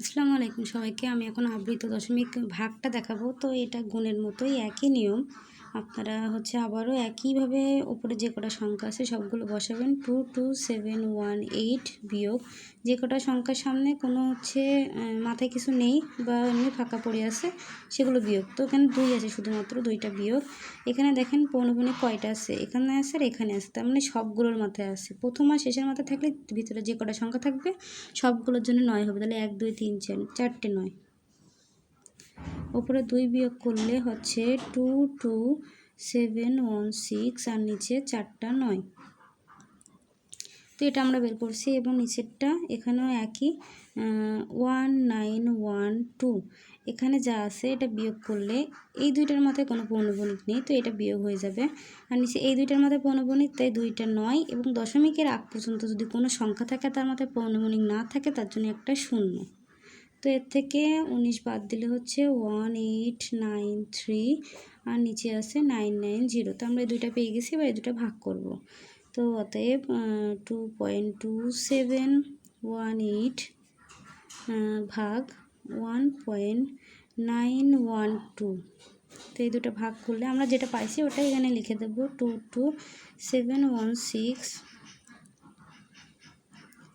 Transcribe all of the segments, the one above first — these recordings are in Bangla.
আসসালামু আলাইকুম সবাইকে। আমি এখন আবৃত দশমিক ভাগটা দেখাবো। তো এটা গুণের মতোই একই নিয়ম। আপনারা আবারও একইভাবে উপরে যে কটা সংখ্যা আছে সবগুলো বসাবেন। 2 2 7 1 8 বিয়োগ যে কটা সংখ্যার সামনে কোনো মাথায় কিছু নেই বা এমনি ফাঁকা পড়ে আছে সেগুলো বিয়োগ। তো এখানে 2 আছে, শুধুমাত্র 2টা বিয়োগ। এখানে দেখেন পৌনপুনি কয়টা আছে, এখানে আছে আর এখানে আছে, তার মানে সবগুলোর মাথায় আছে। প্রথম আর শেষের মাথায় থাকলে ভিতরে যে কটা সংখ্যা থাকবে সবগুলোর জন্য 9 হবে। তাহলে 1 2 3 4 চারটে 9। ওপরে 2 বিয়োগ করলে হচ্ছে 2 2 7 1 6 আর নিচে 4টা 9। তো এটা আমরা বের করছি এবং নিচেরটা এখানেও একই 1 9 1 2। এখানে যা আছে এটা বিয়োগ করলে এই দুইটার মাথায় কোনো পৌনঃপুনিক নেই, তো এটা বিয়োগ হয়ে যাবে। আর নিচে এই দুইটার মাথায় পৌনঃপুনিক, তাই 2টা 9 এবং দশমিকের আগ পর্যন্ত যদি কোনো সংখ্যা থাকে তার মাথায় পৌনঃপুনিক না থাকে তার জন্য একটা 0। তো এর থেকে 19 বাদ দিলে হচ্ছে 1893 আর নিচে আছে 990। তো আমরা এই দুইটা পেয়ে গেছি, এবার এই দুটো ভাগ করব। তো অতএব 2.2718 ভাগ 1.912। তো এই দুটো ভাগ করলে আমরা যেটা পাইছি ওটা এখানে লিখে দেবো। 22716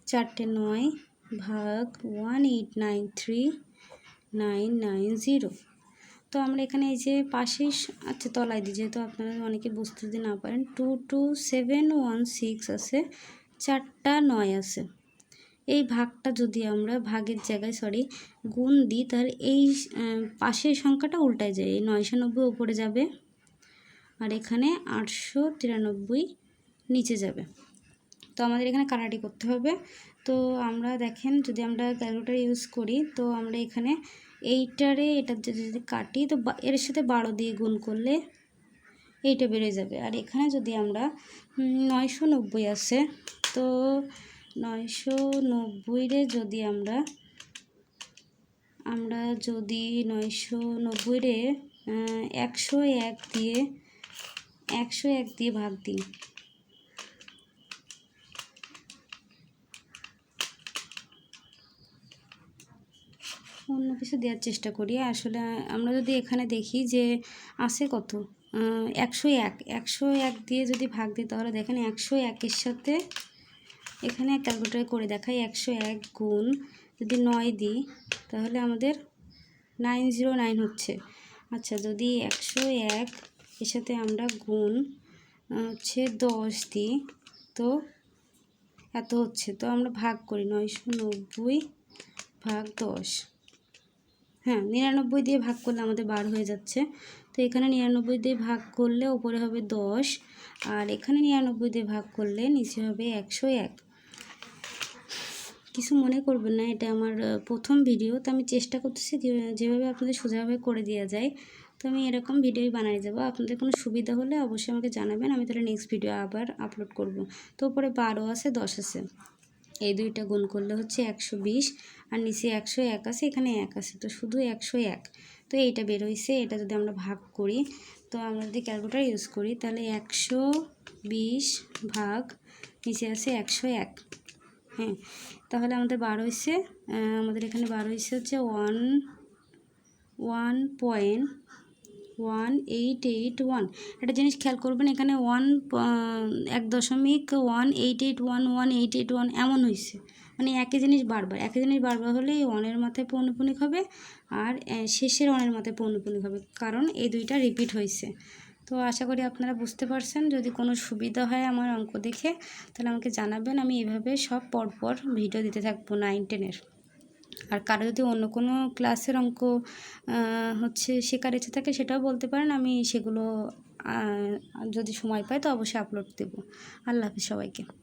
চারটে 9 ভাগ 1893990। তো আমরা এখানে এই যে পাশে তলায় দিই, যেহেতু আপনারা অনেকে বুঝতে যদি না পারেন, 22716 আছে, 4টা 9 আছে। এই ভাগটা যদি আমরা ভাগের জায়গায় গুণ দিই তাহলে এই পাশের সংখ্যাটা উল্টায় যায়, এই 990 উপরে যাবে আর এখানে 893 নিচে যাবে। তো আমাদের এখানে কাটাকাটি করতে হবে। তো আমরা দেখেন, যদি আমরা ক্যালকুলেটর ইউজ করি তো আমরা এখানে এটা যদি কাটি তো এর সাথে 12 দিয়ে গুণ করলে এইটা বেড়ে যাবে। আর এখানে যদি আমরা 990 আছে, তো 990 যদি আমরা যদি 990 101 দিয়ে ভাগ দিই, অন্য কিছু দেওয়ার চেষ্টা করি। আসলে আমরা যদি এখানে দেখি যে আছে কত 101 দিয়ে যদি ভাগ দিই তাহলে দেখেন 101-এর সাথে এখানে ক্যালকুলেটর করে দেখাই 101 গুণ যদি 9 দিই তাহলে আমাদের 909 হচ্ছে। আচ্ছা, যদি 101 এর সাথে আমরা গুণ 10 দিই তো এত হচ্ছে। তো আমরা ভাগ করি 990 ভাগ 10। হ্যাঁ, 99 দিয়ে ভাগ করলে আমাদের 12 হয়ে যাচ্ছে। তো এখানে 99 দিয়ে ভাগ করলে উপরে হবে 10 আর এখানে 99 দিয়ে ভাগ করলে নিচে হবে 101। কিছু মনে করবেন না, এটা আমার প্রথম ভিডিও, তো আমি চেষ্টা করতেছি যেভাবে আপনাদের সোজাভাবে করে দেওয়া যায়। তো আমি এরকম ভিডিওই বানিয়ে যাবো। আপনাদের কোনো সুবিধা হলে অবশ্যই আমাকে জানাবেন, আমি তাহলে নেক্সট ভিডিও আবার আপলোড করব। তো উপরে 12 আছে, 10 আছে, এই দুইটা গুণ করলে হচ্ছে 120 আর নিচে 101 আছে, এখানে 1 আছে, তো শুধু 101। তো এইটা বের হয়েছে। এটা যদি আমরা ভাগ করি, তো আমরা যদি ক্যালকুলেটর ইউজ করি তাহলে 120 ভাগ নিচে আছে 101। হ্যাঁ, তাহলে আমাদের 12 হয়েছে, আমাদের এখানে 12 হয়েছে হচ্ছে 1.1881। একটা জিনিস খেয়াল করবেন, এখানে 1.1881 এমন হয়েছে, মানে একই জিনিস বারবার হলে এই 1-এর মাথায় পৌনঃপুনিক হবে আর শেষের 1-এর মাথায় পৌনঃপুনিক হবে, কারণ এই দুইটা রিপিট হয়েছে। তো আশা করি আপনারা বুঝতে পারছেন। যদি কোনো সুবিধা হয় আমার অঙ্ক দেখে তাহলে আমাকে জানাবেন, আমি এভাবে সব পরপর ভিডিও দিতে থাকবো 9 10-এর। আর কারো যদি অন্য কোনো ক্লাসের অঙ্ক শেখার ইচ্ছে থাকে সেটাও বলতে পারেন, আমি সেগুলো যদি সময় পাই তো অবশ্যই আপলোড দেবো। আল্লাহ হাফিজ সবাইকে।